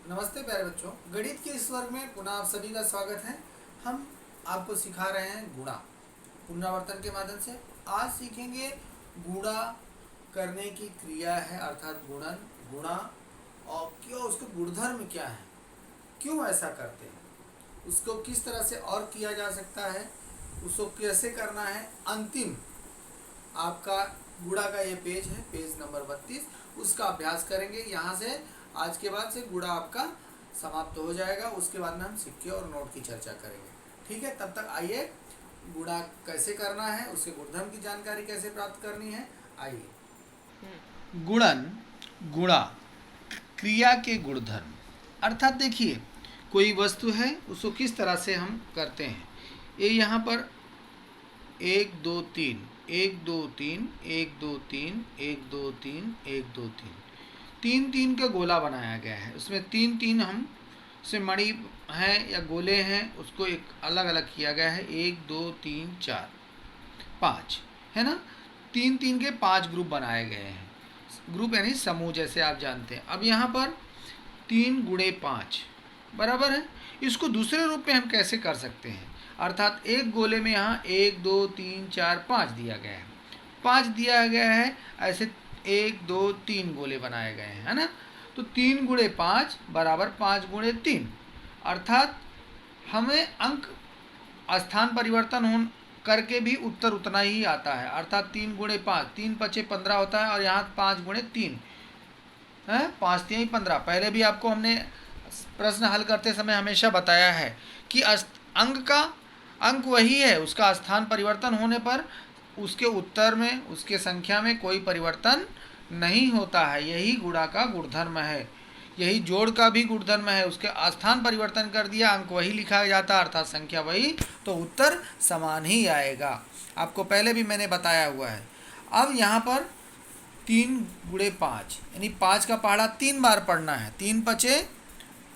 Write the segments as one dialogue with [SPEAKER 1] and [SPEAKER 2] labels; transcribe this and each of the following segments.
[SPEAKER 1] नमस्ते प्यारे बच्चों, गणित के इस वर्ग में पुनः आप सभी का स्वागत है। हम आपको सिखा रहे हैं गुणा पुनरावर्तन के माध्यम से। आज सीखेंगे गुणा करने की क्रिया है अर्थात गुणन, गुणा और क्यों उसके गुणधर्म क्या है, क्यों ऐसा करते हैं, उसको किस तरह से और किया जा सकता है, उसको कैसे करना है। अंतिम आपका गुणा का ये पेज है, पेज नंबर 32, उसका अभ्यास करेंगे। यहाँ से आज के बाद से गुणा आपका समाप्त हो जाएगा। उसके बाद में हम सिक्के और नोट की चर्चा करेंगे। ठीक है, तब तक आइए गुणा कैसे करना है, उसके गुणधर्म की जानकारी कैसे प्राप्त करनी है, आइए। गुणन, गुणा, क्रिया के गुणधर्म अर्थात देखिए कोई वस्तु है उसको किस तरह से हम करते हैं। ये यहाँ पर 1 2 3 1 2 3 1 2 3 1 2 3 1 2 3 तीन तीन का गोला बनाया गया है। उसमें तीन तीन हम से मणि हैं या गोले हैं, उसको एक अलग अलग किया गया है। 1 2 3 4 5 है ना। तीन तीन के 5 ग्रुप बनाए गए हैं। ग्रुप यानी समूह, जैसे आप जानते हैं। अब यहाँ पर 3 गुणे 5 बराबर है। इसको दूसरे रूप में हम कैसे कर सकते हैं, अर्थात एक गोले में यहाँ 1 2 3 4 5 दिया गया है, 5 दिया गया है, ऐसे 1 2 3 गोले बनाए गए हैं, है ना। तो 3 गुणे 5 बराबर 5 गुणे 3, अर्थात हमें अंक स्थान परिवर्तन हो करके भी उत्तर उतना ही आता है। अर्थात 3 गुणे 5, 3 पचे 15 होता है, और यहाँ 5 गुणे 3 है, 5 3 15। पहले भी आपको हमने प्रश्न हल करते समय हमेशा बताया है कि अंक वही है, उसका स्थान परिवर्तन होने पर उसके उत्तर में, उसके संख्या में कोई परिवर्तन नहीं होता है। यही गुणा का गुणधर्म है, यही जोड़ का भी गुणधर्म है। उसके स्थान परिवर्तन कर दिया, अंक वही लिखा जाता, अर्थात संख्या वही, तो उत्तर समान ही आएगा। आपको पहले भी मैंने बताया हुआ है। अब यहाँ पर 3 गुणे 5 यानी 5 का पहाड़ा 3 बार पढ़ना है। 3 पचे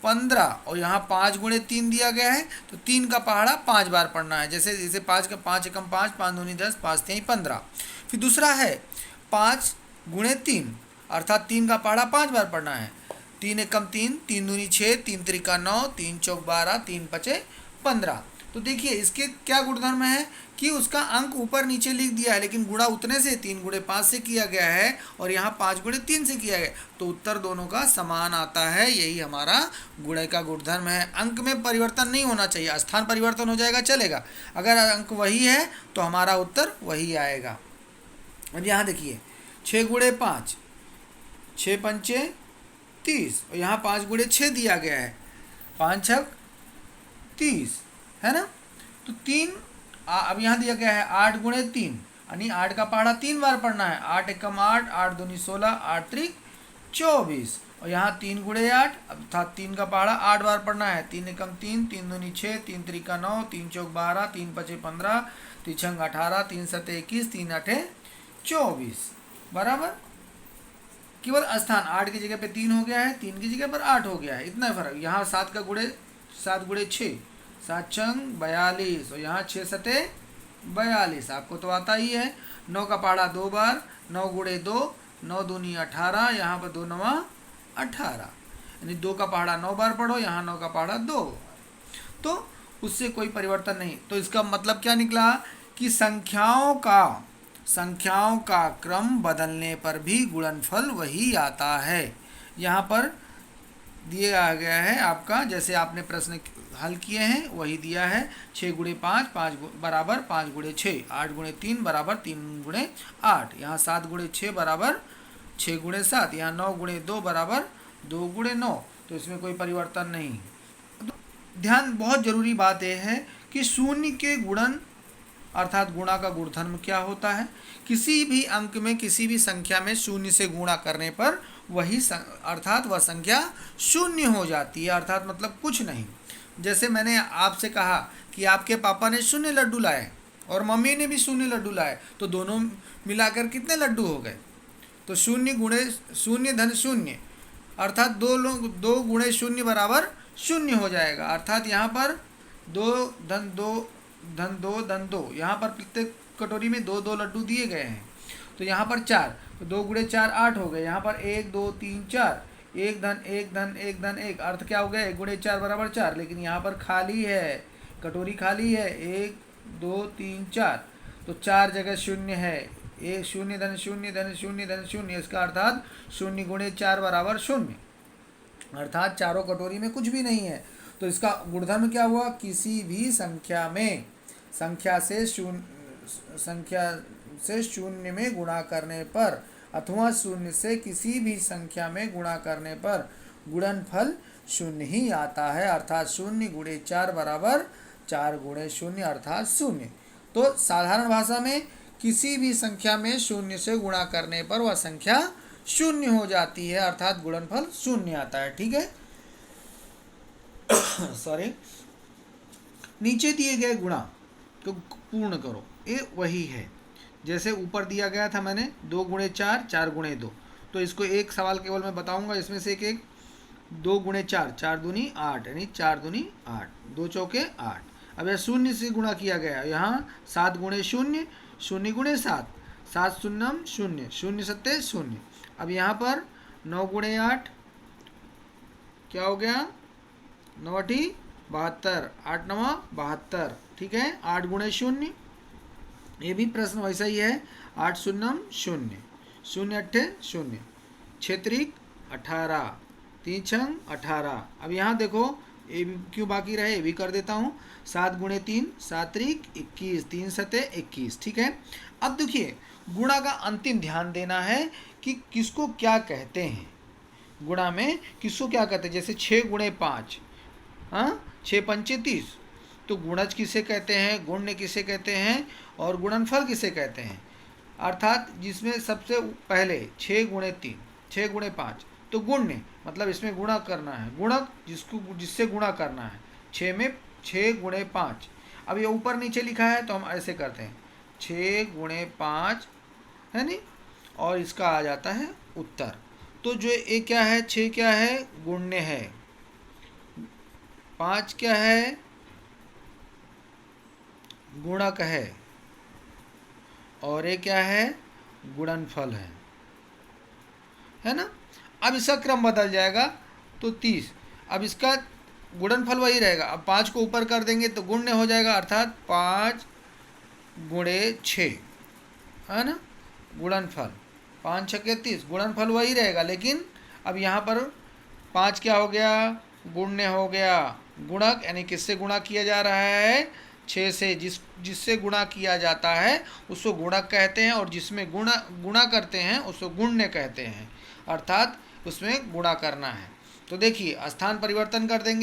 [SPEAKER 1] 15, और यहाँ 5 गुणे 3 दिया गया है, तो 3 का पहाड़ा 5 बार पढ़ना है। जैसे जैसे 5 का 5 एकम 5, 5 दूनी 10, 5 3 15। फिर दूसरा है 5 गुणे 3, अर्थात 3 का पहाड़ा 5 बार पढ़ना है। 3 एकम 3, 3 दूनी 6, 3 त्रिका 9, 3 चौक 12, 3 पचे 15। तो देखिए इसके क्या गुणधर्म है कि उसका अंक ऊपर नीचे लिख दिया है, लेकिन गुणा उतने से 3 गुणे 5 से किया गया है, और यहाँ 5 गुणे 3 से किया गया, तो उत्तर दोनों का समान आता है। यही हमारा गुणे का गुणधर्म है। अंक में परिवर्तन नहीं होना चाहिए, स्थान परिवर्तन हो जाएगा चलेगा, अगर अंक वही है तो हमारा उत्तर वही आएगा। अब यहाँ देखिए 6 गुणे 5, 6 पंचे 30, और यहाँ 5 गुणे 6 दिया गया है, 5 छक 30, है ना। तो 3 अब यहाँ दिया गया है 8 गुणे 3, यानी 8 का पहाड़ा 3 बार पढ़ना है। 8 एकम 8, 8 दूनी 16, 8 त्रिक 24, और यहाँ 3 गुणे 8, अर्थात 3 का पहाड़ा 8 बार पढ़ना है। 3 एकम 3, 3 दूनी 6, 3 त्रिका 9, 3 चौक 12, 3 पचे 15, 3 छंग 18, 3 सते 21, 3 आठे 24, बराबर। केवल स्थान 8 की जगह पे 3 हो गया है, 3 की जगह पर 8 हो गया है, इतना फर्क। यहाँ 7 का गुणे 7 गुणे 6, 7 छंग 42, और यहाँ 6 सते 42, आपको तो आता ही है। 9 का पहाड़ा 2 बार, 9 गुणे 2, 9 दूनी 18, यहाँ पर 2 नवा 18, यानी 2 का पहाड़ा 9 बार पढ़ो, यहाँ 9 का पहाड़ा 2, तो उससे कोई परिवर्तन नहीं। तो इसका मतलब क्या निकला कि संख्याओं का क्रम बदलने पर भी गुणनफल वही आता है। यहाँ पर दिया गया है आपका, जैसे आपने प्रश्न हल किए हैं वही दिया है। 6 गुणे 5, 5 बराबर 5 गुणे 6, 8 गुणे 3 बराबर 3 गुणे 8, यहाँ 7 गुणे 6 बराबर 6 गुणे 7, यहाँ 9 गुणे 2 बराबर 2 गुणे 9, तो इसमें कोई परिवर्तन नहीं। तो ध्यान, बहुत ज़रूरी बात यह है कि शून्य के गुणन अर्थात गुणा का गुणधर्म क्या होता है। किसी भी अंक में, किसी भी संख्या में शून्य से गुणा करने पर वही अर्थात वह संख्या शून्य हो जाती है, अर्थात मतलब कुछ नहीं। जैसे मैंने आपसे कहा कि आपके पापा ने शून्य लड्डू लाए और मम्मी ने भी शून्य लड्डू लाए, तो दोनों मिलाकर कितने लड्डू हो गए। तो शून्य गुणे शून्य धन शून्य, अर्थात 2 गुणे शून्य बराबर शून्य हो जाएगा। अर्थात यहाँ पर 2 धन 2 धन 2 धन 2, यहाँ पर प्रत्येक कटोरी में 2 2 लड्डू दिए गए हैं। तो यहाँ पर 4, तो 2 गुणे 4 8 हो गए। यहाँ पर 1 2 3 4, एक धन एक धन एक धन एक, अर्थ क्या हो गया, 1 गुणे 4 बराबर 4। लेकिन यहाँ पर खाली है, कटोरी खाली है, 1 2 3 4, तो 4 जगह शून्य है। एक शून्य धन शून्य धन शून्य धन शून्य, इसका अर्थात 0 गुणे 4 बराबर 0, अर्थात चारों कटोरी में कुछ भी नहीं है। तो इसका गुणधर्म क्या हुआ, किसी भी संख्या से शून्य में गुणा करने पर अथवा शून्य से किसी भी संख्या में गुणा करने पर गुणनफल शून्य ही आता है, अर्थात 0 गुणे 4 बराबर 4 गुणे 0 अर्थात 0। तो साधारण भाषा में किसी भी संख्या में शून्य से गुणा करने पर वह संख्या शून्य हो जाती है, अर्थात गुणनफल शून्य आता है। ठीक है, सॉरी। नीचे दिए गए गुणा तो पूर्ण करो, ये वही है जैसे ऊपर दिया गया था मैंने, 2 गुणे 4 4 गुणे 2। तो इसको एक सवाल केवल मैं बताऊंगा, इसमें से एक 2 गुणे 4 4 दूनी 8, यानी 4 दूनी 8, 2 चौके 8। अब यह शून्य से गुणा किया गया, यहाँ 7 गुणे 0 0 गुणे 7 7 शून्यम 0 0 सत्ते 0। अब यहाँ पर 9 गुणे 8 क्या हो गया, 9 8 72, 8 9 72। ठीक है, 8 गुणे 0, ये भी प्रश्न वैसा ही है, 8 शून्यम 0 0 अट्ठे 0, 6 त्रिक 18, 3 छंग 18। अब यहाँ देखो ये भी क्यों बाकी रहे, ये भी कर देता हूँ। 7 गुणे 3 7 त्रिक 21, 3 सते 21। ठीक है, अब देखिए गुणा का अंतिम ध्यान देना है कि किसको क्या कहते हैं, गुणा में किसको क्या कहते हैं। जैसे 6 गुणे 5, हाँ 6 पंचे 30, तो गुणज किसे कहते हैं, गुण्य किसे कहते हैं, और गुणनफल किसे कहते हैं। अर्थात जिसमें सबसे पहले 6 गुणे 3 6 गुणे 5, तो गुण्य मतलब इसमें गुणा करना है, गुणक जिससे गुणा करना है। 6 में 6 गुणे 5, अब ये ऊपर नीचे लिखा है तो हम ऐसे करते हैं 6 गुणे 5 है नी, और इसका आ जाता है उत्तर। तो जो ये क्या है, 6 क्या है, गुण्य है, 5 क्या है, गुणक है, और ये क्या है, गुणनफल है ना। अब इसका क्रम बदल जाएगा तो 30, अब इसका गुणनफल वही रहेगा। अब 5 को ऊपर कर देंगे तो गुण्य हो जाएगा, अर्थात 5 गुणे 6 है ना, गुणनफल 5 छक्के 30, गुणनफल वही रहेगा। लेकिन अब यहाँ पर 5 क्या हो गया, गुण्य हो गया, गुणक यानी किससे गुणा किया जा रहा है, 6 से। जिससे गुणा किया जाता है उसको गुणक कहते हैं, और जिसमें गुणा करते हैं उसको गुण्य कहते हैं, अर्थात उसमें गुणा करना है। तो देखिए स्थान परिवर्तन कर देंगे।